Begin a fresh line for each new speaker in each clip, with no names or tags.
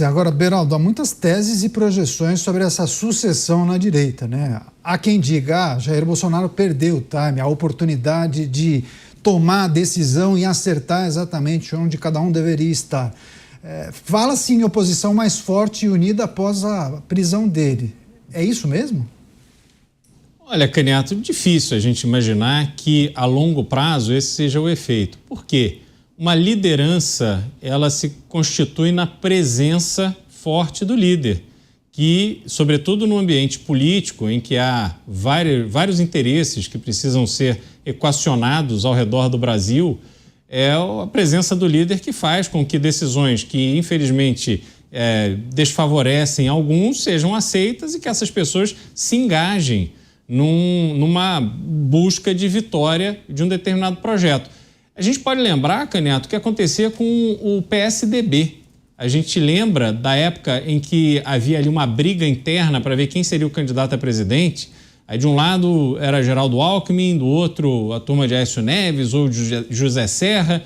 Agora, Beraldo, há muitas teses e projeções sobre essa sucessão na direita, né? Há quem diga, Jair Bolsonaro perdeu o time, a oportunidade de tomar a decisão e acertar exatamente onde cada um deveria estar. Fala-se em oposição mais forte e unida após a prisão dele. É isso mesmo?
Olha, Caniato, difícil a gente imaginar que a longo prazo esse seja o efeito. Por quê? Uma liderança, ela se constitui na presença forte do líder, que, sobretudo no ambiente político, em que há vários interesses que precisam ser equacionados ao redor do Brasil, é a presença do líder que faz com que decisões que, infelizmente, desfavorecem alguns sejam aceitas e que essas pessoas se engajem numa busca de vitória de um determinado projeto. A gente pode lembrar, Caniato, o que acontecia com o PSDB. A gente lembra da época em que havia ali uma briga interna para ver quem seria o candidato a presidente. Aí de um lado era Geraldo Alckmin, do outro a turma de Aécio Neves ou de José Serra.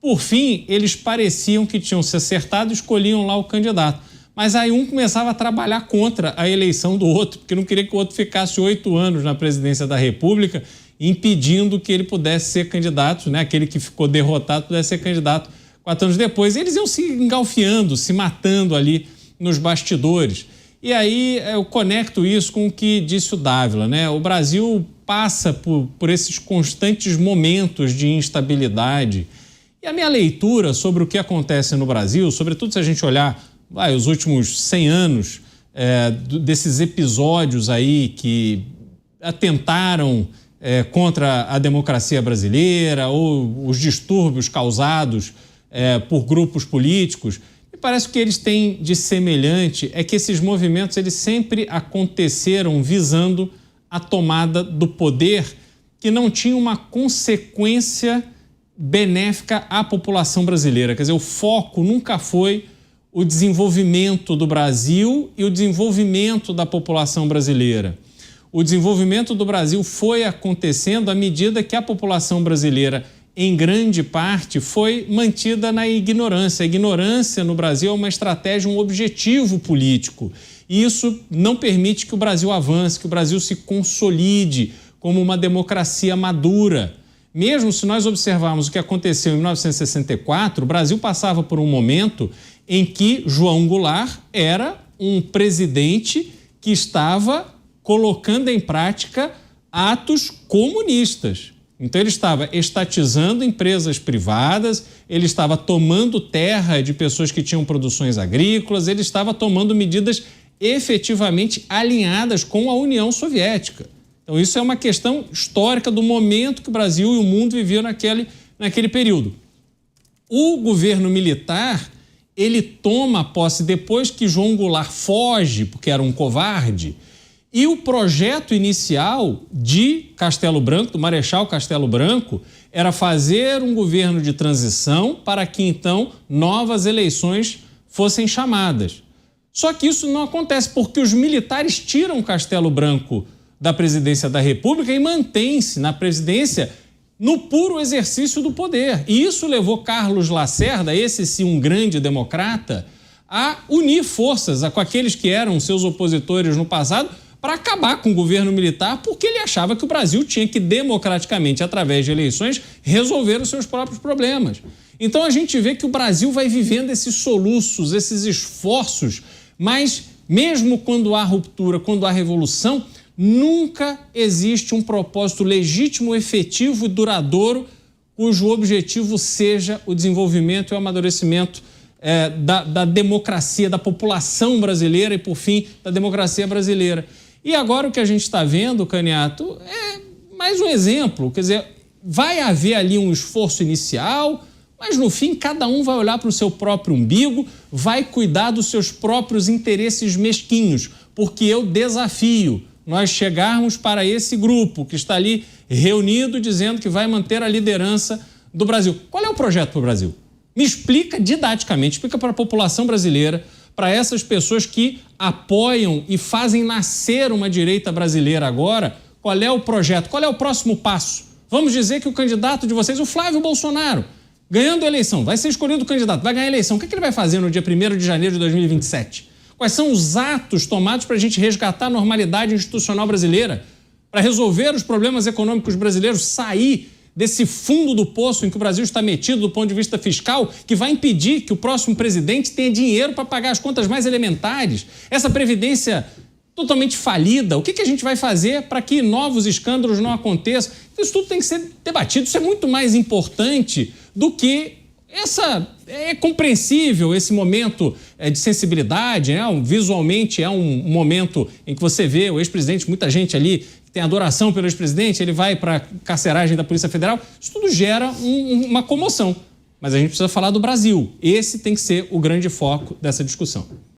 Por fim, eles pareciam que tinham se acertado e escolhiam lá o candidato. Mas aí um começava a trabalhar contra a eleição do outro, porque não queria que o outro ficasse 8 anos na presidência da República, impedindo que ele pudesse ser candidato, né? Aquele que ficou derrotado pudesse ser candidato 4 anos depois. Eles iam se engalfiando, se matando ali nos bastidores. E aí eu conecto isso com o que disse o Dávila, né? O Brasil passa por esses constantes momentos de instabilidade. E a minha leitura sobre o que acontece no Brasil, sobretudo se a gente olhar os últimos 100 anos desses episódios aí que atentaram contra a democracia brasileira ou os distúrbios causados por grupos políticos, me parece que eles têm de semelhante é que esses movimentos eles sempre aconteceram visando a tomada do poder que não tinha uma consequência benéfica à população brasileira. Quer dizer, o foco nunca foi o desenvolvimento do Brasil e o desenvolvimento da população brasileira. O desenvolvimento do Brasil foi acontecendo à medida que a população brasileira, em grande parte, foi mantida na ignorância. A ignorância no Brasil é uma estratégia, um objetivo político. E isso não permite que o Brasil avance, que o Brasil se consolide como uma democracia madura. Mesmo se nós observarmos o que aconteceu em 1964, o Brasil passava por um momento em que João Goulart era um presidente que estava colocando em prática atos comunistas. Então ele estava estatizando empresas privadas, ele estava tomando terra de pessoas que tinham produções agrícolas, ele estava tomando medidas efetivamente alinhadas com a União Soviética. Então isso é uma questão histórica do momento que o Brasil e o mundo viviam naquele período. O governo militar, ele toma posse depois que João Goulart foge, porque era um covarde. E o projeto inicial de Castelo Branco, do Marechal Castelo Branco, era fazer um governo de transição para que, então, novas eleições fossem chamadas. Só que isso não acontece porque os militares tiram Castelo Branco da presidência da República e mantêm-se na presidência no puro exercício do poder. E isso levou Carlos Lacerda, esse sim um grande democrata, a unir forças com aqueles que eram seus opositores no passado para acabar com o governo militar, porque ele achava que o Brasil tinha que democraticamente, através de eleições, resolver os seus próprios problemas. Então a gente vê que o Brasil vai vivendo esses soluços, esses esforços, mas mesmo quando há ruptura, quando há revolução, nunca existe um propósito legítimo, efetivo e duradouro cujo objetivo seja o desenvolvimento e o amadurecimento da democracia, da população brasileira e, por fim, da democracia brasileira. E agora o que a gente está vendo, Caniato, é mais um exemplo. Quer dizer, vai haver ali um esforço inicial, mas no fim cada um vai olhar para o seu próprio umbigo, vai cuidar dos seus próprios interesses mesquinhos, porque eu desafio nós chegarmos para esse grupo que está ali reunido dizendo que vai manter a liderança do Brasil. Qual é o projeto para o Brasil? Me explica didaticamente, explica para a população brasileira, para essas pessoas que apoiam e fazem nascer uma direita brasileira agora, qual é o projeto, qual é o próximo passo? Vamos dizer que o candidato de vocês, o Flávio Bolsonaro, ganhando a eleição, vai ser escolhido o candidato, vai ganhar a eleição, o que ele vai fazer no dia 1º de janeiro de 2027? Quais são os atos tomados para a gente resgatar a normalidade institucional brasileira, para resolver os problemas econômicos brasileiros, sair desse fundo do poço em que o Brasil está metido do ponto de vista fiscal, que vai impedir que o próximo presidente tenha dinheiro para pagar as contas mais elementares, essa previdência totalmente falida? O que a gente vai fazer para que novos escândalos não aconteçam? Isso tudo tem que ser debatido, isso é muito mais importante do que é compreensível esse momento de sensibilidade, né? Visualmente é um momento em que você vê o ex-presidente, muita gente ali tem adoração pelo ex-presidente, ele vai para a carceragem da Polícia Federal, isso tudo gera uma comoção. Mas a gente precisa falar do Brasil. Esse tem que ser o grande foco dessa discussão.